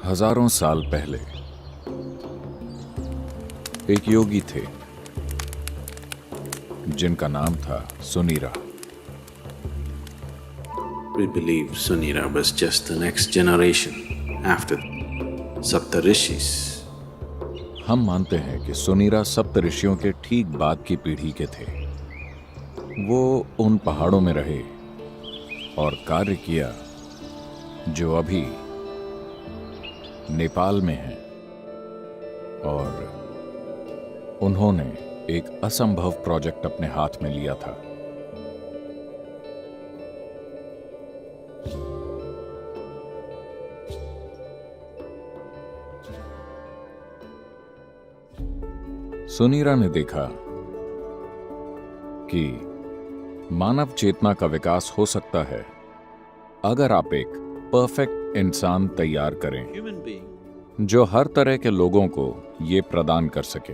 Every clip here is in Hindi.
हजारों साल पहले एक योगी थे जिनका नाम था Sunira. We believe Sunira was just the next generation after Saptarishis. हम मानते हैं कि सुनीरा सप्तऋषियों के ठीक बाद की पीढ़ी के थे। वो उन पहाड़ों में रहे और कार्य किया जो अभी नेपाल में है, और उन्होंने एक असंभव प्रोजेक्ट अपने हाथ में लिया था। सुनीरा ने देखा कि मानव चेतना का विकास हो सकता है अगर आप एक परफेक्ट इंसान तैयार करें जो हर तरह के लोगों को ये प्रदान कर सके।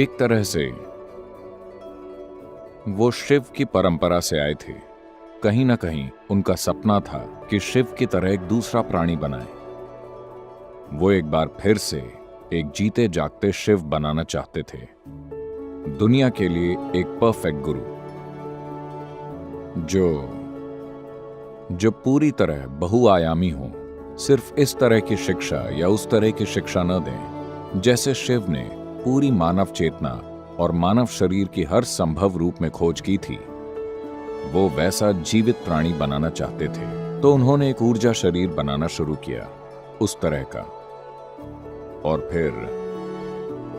एक तरह से वो शिव की परंपरा से आए थे। कहीं ना कहीं उनका सपना था कि शिव की तरह एक दूसरा प्राणी बनाए। वो एक बार फिर से एक जीते जागते शिव बनाना चाहते थे, दुनिया के लिए एक परफेक्ट गुरु जो पूरी तरह बहुआयामी हो। सिर्फ इस तरह की शिक्षा या उस तरह की शिक्षा न दें जैसे शिव ने पूरी मानव चेतना और मानव शरीर की हर संभव रूप में खोज की थी। वो वैसा जीवित प्राणी बनाना चाहते थे, तो उन्होंने एक ऊर्जा शरीर बनाना शुरू किया उस तरह का। और फिर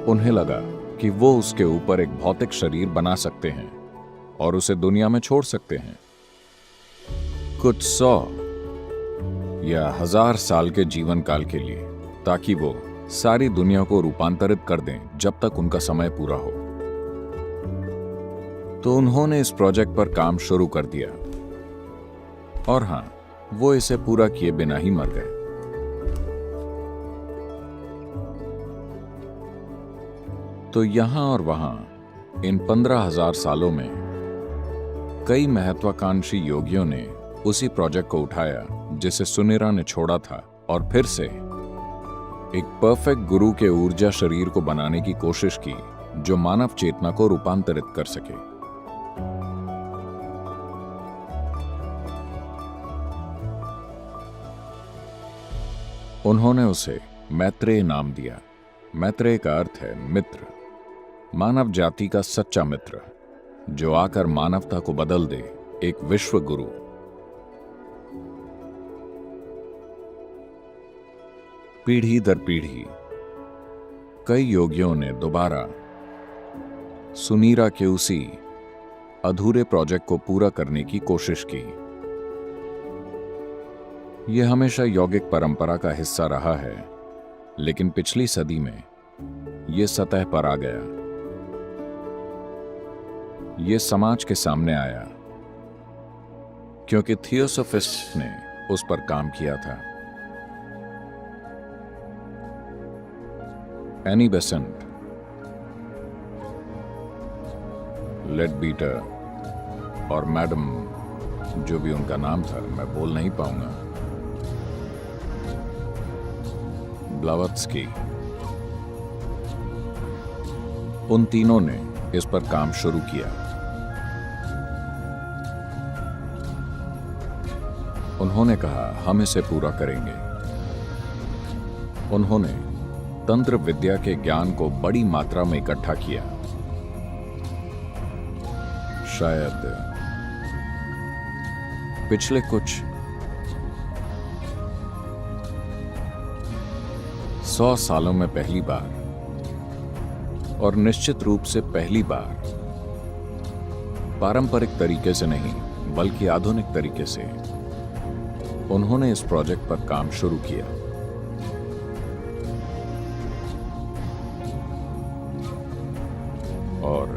उन्हें लगा कि वो उसके ऊपर एक भौतिक शरीर बना सकते हैं और उसे दुनिया में छोड़ सकते हैं कुछ 100 या 1000 साल के जीवन काल के लिए, ताकि वो सारी दुनिया को रूपांतरित कर दें जब तक उनका समय पूरा हो। तो उन्होंने इस प्रोजेक्ट पर काम शुरू कर दिया, और हां, वो इसे पूरा किए बिना ही मर गए। तो यहां और वहां इन 15,000 सालों में कई महत्वाकांक्षी योगियों ने उसी प्रोजेक्ट को उठाया जिसे सुनीरा ने छोड़ा था, और फिर से एक परफेक्ट गुरु के ऊर्जा शरीर को बनाने की कोशिश की जो मानव चेतना को रूपांतरित कर सके। उन्होंने उसे मैत्रेय नाम दिया। मैत्रेय का अर्थ है मित्र, मानव जाति का सच्चा मित्र जो आकर मानवता को बदल दे, एक विश्व गुरु। पीढ़ी दर पीढ़ी कई योगियों ने दोबारा सुनीरा के उसी अधूरे प्रोजेक्ट को पूरा करने की कोशिश की। यह हमेशा यौगिक परंपरा का हिस्सा रहा है, लेकिन पिछली सदी में यह सतह पर आ गया। यह समाज के सामने आया क्योंकि थियोसोफिस्ट ने उस पर काम किया था। एनी बेसेंट, लेडबीटर और मैडम जो भी उनका नाम था, मैं बोल नहीं पाऊंगा, ब्लावत्स्की, उन तीनों ने इस पर काम शुरू किया। उन्होंने कहा हम इसे पूरा करेंगे। उन्होंने तंत्र विद्या के ज्ञान को बड़ी मात्रा में इकट्ठा किया। शायद पिछले कुछ 100 सालों में पहली बार, और निश्चित रूप से पहली बार, पारंपरिक तरीके से नहीं बल्कि आधुनिक तरीके से उन्होंने इस प्रोजेक्ट पर काम शुरू किया। और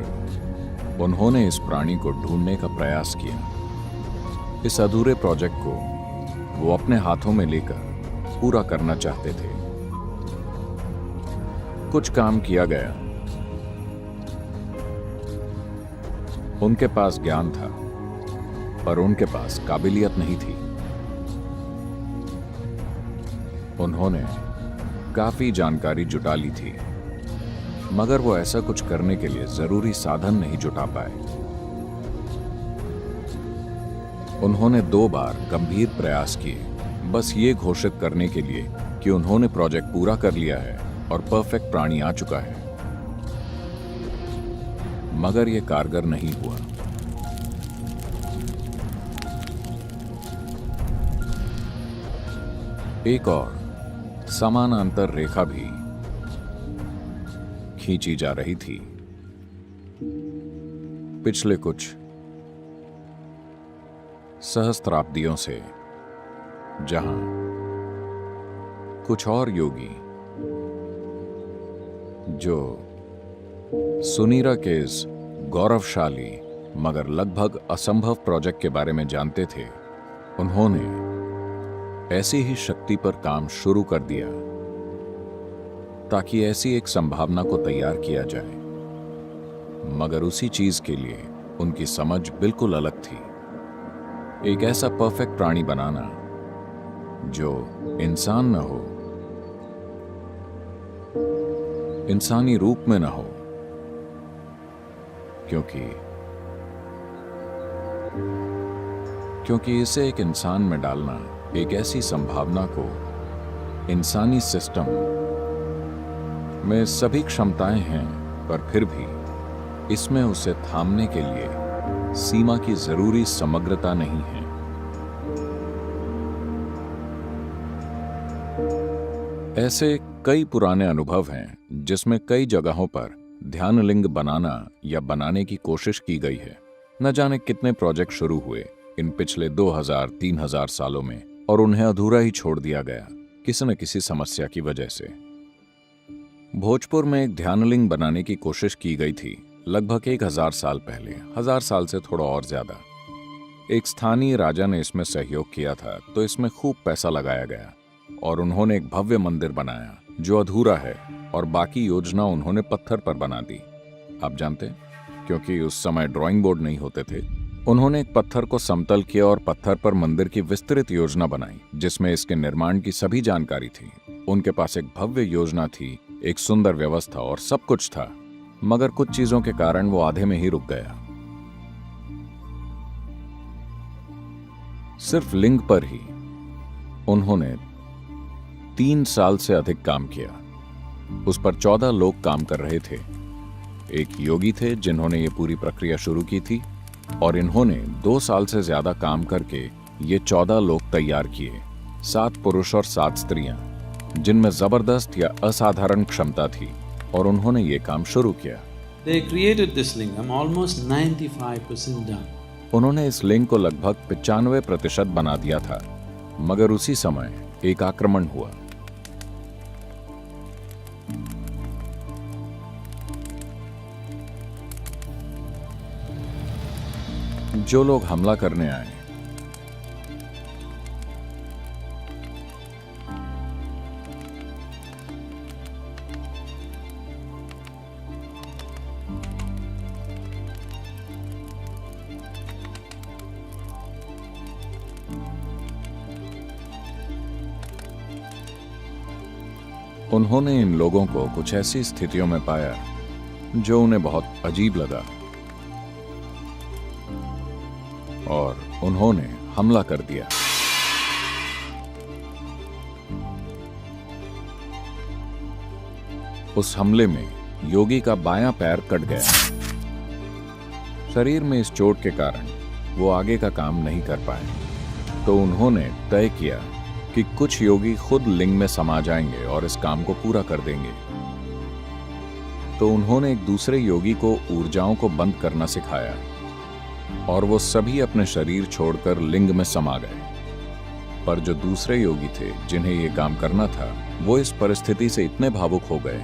उन्होंने इस प्राणी को ढूंढने का प्रयास किया। इस अधूरे प्रोजेक्ट को वो अपने हाथों में लेकर पूरा करना चाहते थे। कुछ काम किया गया। उनके पास ज्ञान था, पर उनके पास काबिलियत नहीं थी। उन्होंने काफी जानकारी जुटा ली थी, मगर वो ऐसा कुछ करने के लिए जरूरी साधन नहीं जुटा पाए। उन्होंने 2 बार गंभीर प्रयास किए, बस ये घोषित करने के लिए कि उन्होंने प्रोजेक्ट पूरा कर लिया है और परफेक्ट प्राणी आ चुका है, मगर यह कारगर नहीं हुआ। एक और समानांतर रेखा भी खींची जा रही थी। पिछले कुछ सहस्त्राब्दियों से, जहां कुछ और योगी जो सुनीरा के इस गौरवशाली मगर लगभग असंभव प्रोजेक्ट के बारे में जानते थे, उन्होंने ऐसी ही शक्ति पर काम शुरू कर दिया ताकि ऐसी एक संभावना को तैयार किया जाए, मगर उसी चीज के लिए उनकी समझ बिल्कुल अलग थी। एक ऐसा परफेक्ट प्राणी बनाना जो इंसान न हो, इंसानी रूप में न हो, क्योंकि इसे एक इंसान में डालना एक ऐसी संभावना को इंसानी सिस्टम में सभी क्षमताएं हैं, पर फिर भी इसमें उसे थामने के लिए सीमा की जरूरी समग्रता नहीं है। ऐसे कई पुराने अनुभव हैं जिसमें कई जगहों पर ध्यान लिंग बनाना या बनाने की कोशिश की गई है। न जाने कितने प्रोजेक्ट शुरू हुए इन पिछले 2000-3000 सालों में, और उन्हें अधूरा ही छोड़ दिया गया किसी न किसी समस्या की वजह से। भोजपुर में एक ध्यानलिंग बनाने की कोशिश की गई थी लगभग 1000 साल पहले, 1000 साल से थोड़ा और ज्यादा। एक स्थानीय राजा ने इसमें सहयोग किया था, तो इसमें खूब पैसा लगाया गया और उन्होंने एक भव्य मंदिर बनाया जो अधूरा है, और बाकी योजना उन्होंने पत्थर पर बना दी। आप जानते, क्योंकि उस समय ड्राइंग बोर्ड नहीं होते थे, उन्होंने एक पत्थर को समतल किया और पत्थर पर मंदिर की विस्तृत योजना बनाई जिसमें इसके निर्माण की सभी जानकारी थी। उनके पास एक भव्य योजना थी, एक सुंदर व्यवस्था और सब कुछ था, मगर कुछ चीजों के कारण वो आधे में ही रुक गया। सिर्फ लिंग पर ही उन्होंने 3 साल से अधिक काम किया। उस पर 14 लोग काम कर रहे थे। एक योगी थे जिन्होंने ये पूरी प्रक्रिया शुरू की थी, और इन्होंने 2 साल से ज्यादा काम करके ये 14 लोग तैयार किए, 7 पुरुष और 7 स्त्रियां, जिनमें जबरदस्त या असाधारण क्षमता थी, और उन्होंने ये काम शुरू किया। They created this lingam almost 95% done. उन्होंने इस लिंग को लगभग 95% बना दिया था, मगर उसी समय एक आक्रमण हुआ। जो लोग हमला करने आए उन्होंने इन लोगों को कुछ ऐसी स्थितियों में पाया जो उन्हें बहुत अजीब लगा, और उन्होंने हमला कर दिया। उस हमले में योगी का बायां पैर कट गया। शरीर में इस चोट के कारण वो आगे का काम नहीं कर पाए, तो उन्होंने तय किया कि कुछ योगी खुद लिंग में समा जाएंगे और इस काम को पूरा कर देंगे। तो उन्होंने एक दूसरे योगी को ऊर्जाओं को बंद करना सिखाया, और वो सभी अपने शरीर छोड़कर लिंग में समा गए। पर जो दूसरे योगी थे जिन्हें ये काम करना था, वो इस परिस्थिति से इतने भावुक हो गए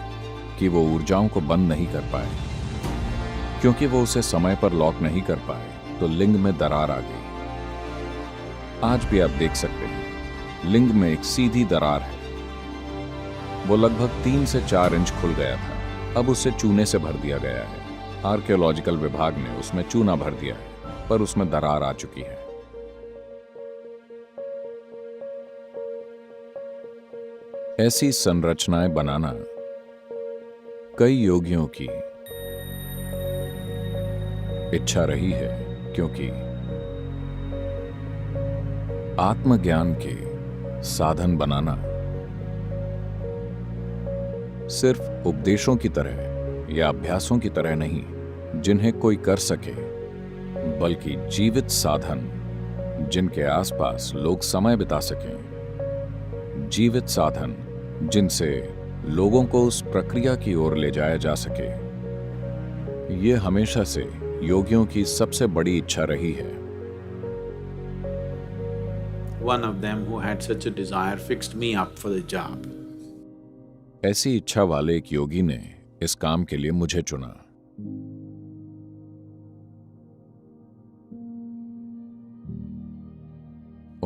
कि वो ऊर्जाओं को बंद नहीं कर पाए। क्योंकि वो उसे समय पर लॉक नहीं कर पाए, तो लिंग में दरार आ गई। आज भी आप देख सकते हैं, लिंग में एक सीधी दरार है। वो लगभग 3 से 4 इंच खुल गया था। अब उसे चूने से भर दिया गया है। आर्कियोलॉजिकल विभाग ने उसमें चूना भर दिया है, पर उसमें दरार आ चुकी है। ऐसी संरचनाएं बनाना कई योगियों की इच्छा रही है, क्योंकि आत्मज्ञान के साधन बनाना सिर्फ उपदेशों की तरह या अभ्यासों की तरह नहीं जिन्हें कोई कर सके, बल्कि जीवित साधन जिनके आसपास लोग समय बिता सकें, जीवित साधन जिनसे लोगों को उस प्रक्रिया की ओर ले जाया जा सके। ये हमेशा से योगियों की सबसे बड़ी इच्छा रही है। One of them who had such a desire fixed me up for the job. ऐसी इच्छा वाले एक योगी ने इस काम के लिए मुझे चुना।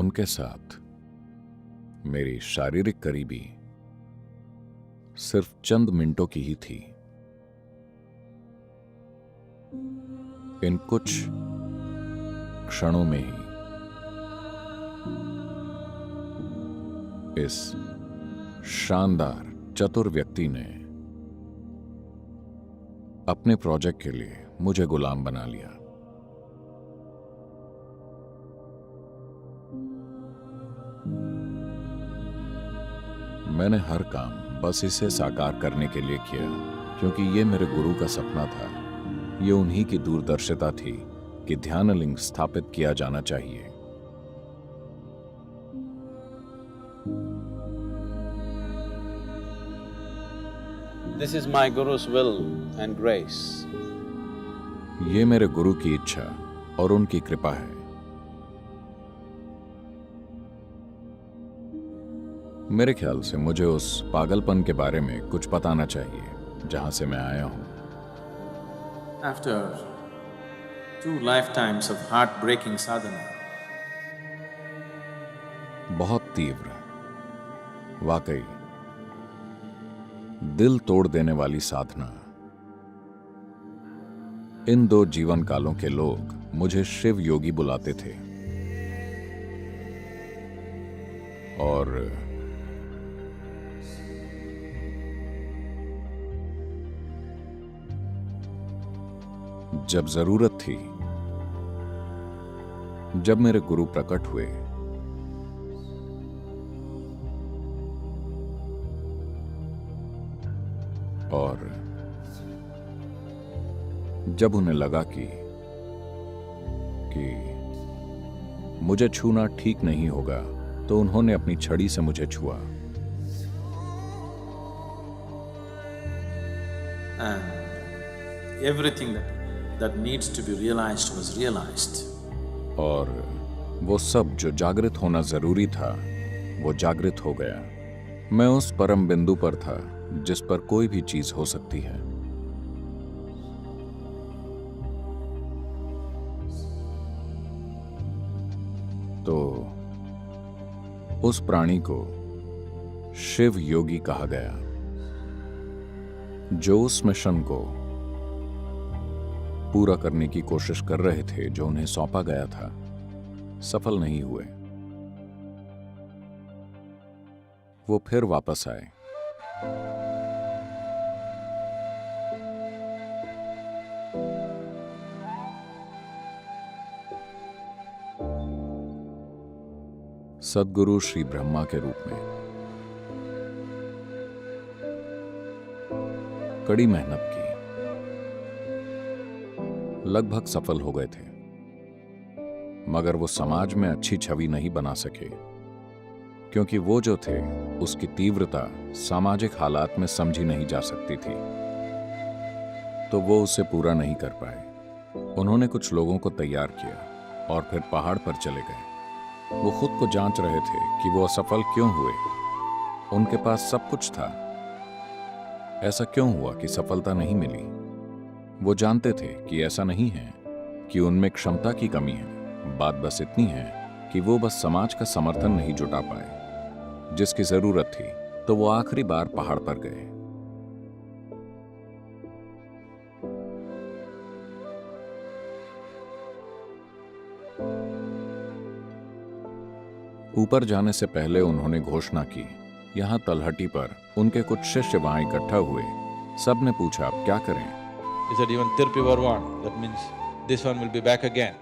उनके साथ मेरी शारीरिक करीबी सिर्फ चंद मिनटों की ही थी। इन कुछ क्षणों में ही इस शानदार चतुर व्यक्ति ने अपने प्रोजेक्ट के लिए मुझे गुलाम बना लिया। मैंने हर काम बस इसे साकार करने के लिए किया, क्योंकि ये मेरे गुरु का सपना था। ये उन्हीं की दूरदर्शिता थी कि ध्यानलिंग स्थापित किया जाना चाहिए। This is my Guru's will and grace. ये मेरे गुरु की इच्छा और उनकी कृपा है। मेरे ख्याल से मुझे उस पागलपन के बारे में कुछ बताना चाहिए जहां से मैं आया हूं। After 2 lifetimes of heart-breaking sadhana, बहुत तीव्र, वाकई दिल तोड़ देने वाली साधना, इन 2 जीवन कालों के लोग मुझे शिव योगी बुलाते थे। और जब जरूरत थी, जब मेरे गुरु प्रकट हुए, और जब उन्हें लगा कि मुझे छूना ठीक नहीं होगा, तो उन्होंने अपनी छड़ी से मुझे छुआ। and everything that needs to be realized was realized. और वो सब जो जागृत होना जरूरी था, वो जागृत हो गया। मैं उस परम बिंदु पर था जिस पर कोई भी चीज हो सकती है। तो उस प्राणी को शिव योगी कहा गया, जो उस मिशन को पूरा करने की कोशिश कर रहे थे जो उन्हें सौंपा गया था, सफल नहीं हुए। वो फिर वापस आए। सद्गुरु श्री ब्रह्मा के रूप में। कड़ी मेहनत की, लगभग सफल हो गए थे, मगर वो समाज में अच्छी छवि नहीं बना सके, क्योंकि वो जो थे उसकी तीव्रता सामाजिक हालात में समझी नहीं जा सकती थी, तो वो उसे पूरा नहीं कर पाए। उन्होंने कुछ लोगों को तैयार किया और फिर पहाड़ पर चले गए। वो खुद को जांच रहे थे कि वो असफल क्यों हुए। उनके पास सब कुछ था, ऐसा क्यों हुआ कि सफलता नहीं मिली? वो जानते थे कि ऐसा नहीं है कि उनमें क्षमता की कमी है, बात बस इतनी है कि वो बस समाज का समर्थन नहीं जुटा पाए जिसकी जरूरत थी। तो वो आखिरी बार पहाड़ पर गए। ऊपर जाने से पहले उन्होंने घोषणा की, यहाँ तलहटी पर उनके कुछ शिष्य वहां इकट्ठा हुए। सब ने पूछा, अब क्या करें? He said, even Tirupati Varuvan, that means this one will be back again.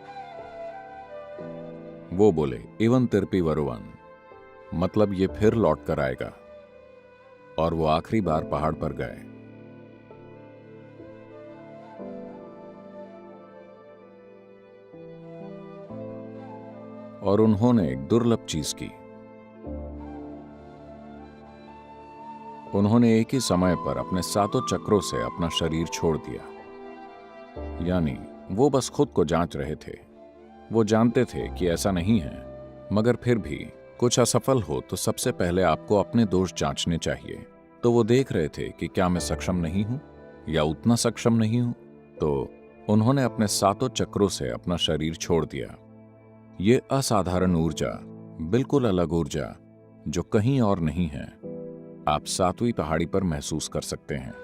वो बोले, इवन तिरपी वरुवन, मतलब ये फिर लौट कर आएगा। और वो आखिरी बार पहाड़ पर गए। और उन्होंने एक दुर्लभ चीज की। उन्होंने एक ही समय पर अपने 7 चक्रों से अपना शरीर छोड़ दिया। यानी वो बस खुद को जांच रहे थे। वो जानते थे कि ऐसा नहीं है, मगर फिर भी कुछ असफल हो तो सबसे पहले आपको अपने दोष जांचने चाहिए। तो वो देख रहे थे कि क्या मैं सक्षम नहीं हूं या उतना सक्षम नहीं हूं। तो उन्होंने अपने 7 चक्रों से अपना शरीर छोड़ दिया। ये असाधारण ऊर्जा, बिल्कुल अलग ऊर्जा जो कहीं और नहीं है, आप 7वीं पहाड़ी पर महसूस कर सकते हैं।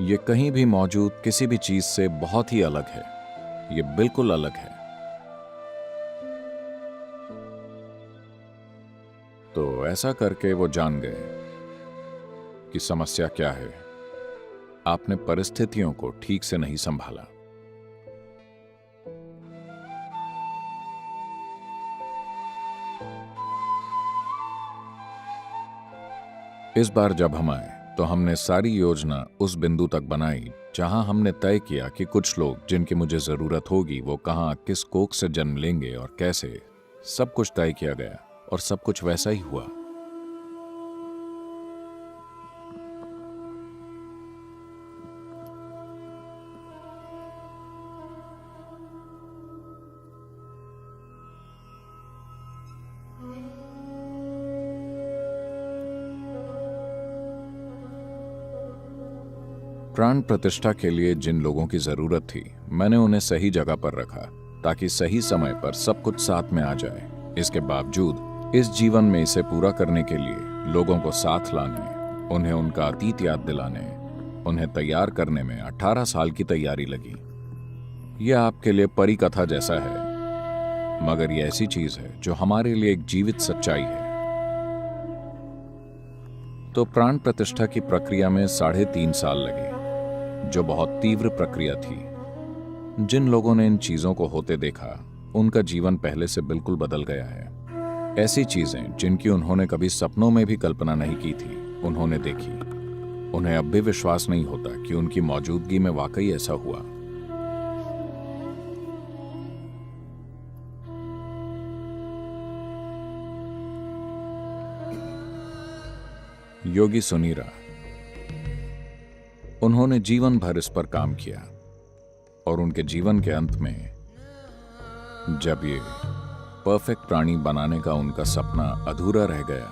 ये कहीं भी मौजूद किसी भी चीज से बहुत ही अलग है। ये बिल्कुल अलग है। तो ऐसा करके वो जान गए कि समस्या क्या है। आपने परिस्थितियों को ठीक से नहीं संभाला। इस बार जब हम आए तो हमने सारी योजना उस बिंदु तक बनाई जहां हमने तय किया कि कुछ लोग जिनकी मुझे जरूरत होगी वो कहां, किस कोख से जन्म लेंगे और कैसे। सब कुछ तय किया गया और सब कुछ वैसा ही हुआ। प्राण प्रतिष्ठा के लिए जिन लोगों की जरूरत थी, मैंने उन्हें सही जगह पर रखा ताकि सही समय पर सब कुछ साथ में आ जाए। इसके बावजूद इस जीवन में इसे पूरा करने के लिए लोगों को साथ लाने, उन्हें उनका अतीत याद दिलाने, उन्हें तैयार करने में 18 साल की तैयारी लगी। यह आपके लिए परी कथा जैसा है, मगर यह ऐसी चीज है जो हमारे लिए एक जीवित सच्चाई है। तो प्राण प्रतिष्ठा की प्रक्रिया में 3.5 साल लगे, जो बहुत तीव्र प्रक्रिया थी। जिन लोगों ने इन चीजों को होते देखा, उनका जीवन पहले से बिल्कुल बदल गया है। ऐसी चीजें जिनकी उन्होंने कभी सपनों में भी कल्पना नहीं की थी, उन्होंने देखी। उन्हें अब भी विश्वास नहीं होता कि उनकी मौजूदगी में वाकई ऐसा हुआ। योगी सुनीरा, उन्होंने जीवन भर इस पर काम किया और उनके जीवन के अंत में जब ये परफेक्ट प्राणी बनाने का उनका सपना अधूरा रह गया,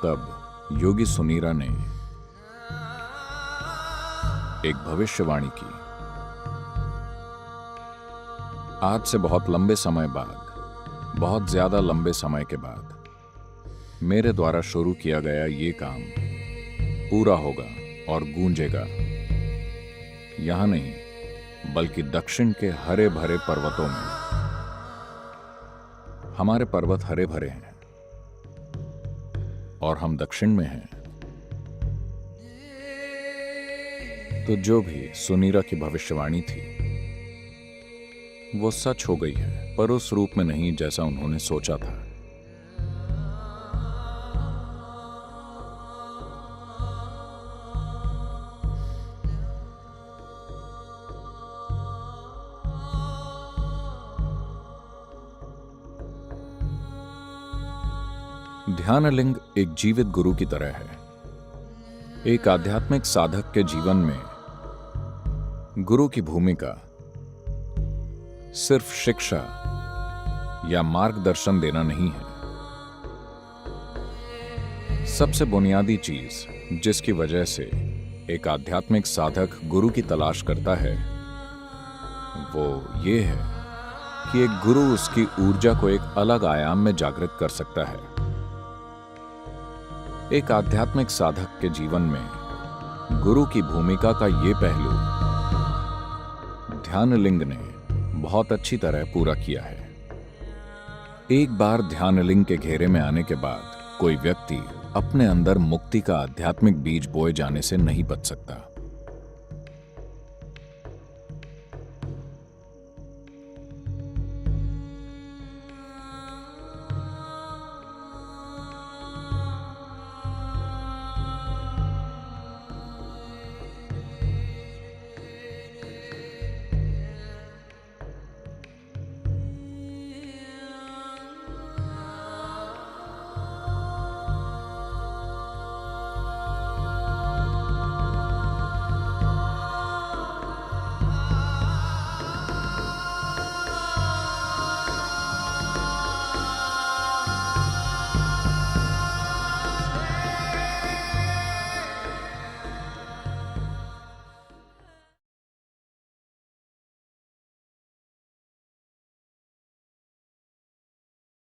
तब योगी सुनीरा ने एक भविष्यवाणी की। आज से बहुत लंबे समय बाद, बहुत ज्यादा लंबे समय के बाद, मेरे द्वारा शुरू किया गया ये काम पूरा होगा और गूंजेगा। यहां नहीं बल्कि दक्षिण के हरे भरे पर्वतों में। हमारे पर्वत हरे भरे हैं और हम दक्षिण में हैं। तो जो भी सुनीरा की भविष्यवाणी थी वो सच हो गई है, पर उस रूप में नहीं जैसा उन्होंने सोचा था। ध्यानलिंग एक जीवित गुरु की तरह है। एक आध्यात्मिक साधक के जीवन में गुरु की भूमिका सिर्फ शिक्षा या मार्गदर्शन देना नहीं है। सबसे बुनियादी चीज जिसकी वजह से एक आध्यात्मिक साधक गुरु की तलाश करता है, वो ये है कि एक गुरु उसकी ऊर्जा को एक अलग आयाम में जागृत कर सकता है। एक आध्यात्मिक साधक के जीवन में गुरु की भूमिका का ये पहलू ध्यानलिंग ने बहुत अच्छी तरह पूरा किया है। एक बार ध्यानलिंग के घेरे में आने के बाद कोई व्यक्ति अपने अंदर मुक्ति का आध्यात्मिक बीज बोए जाने से नहीं बच सकता।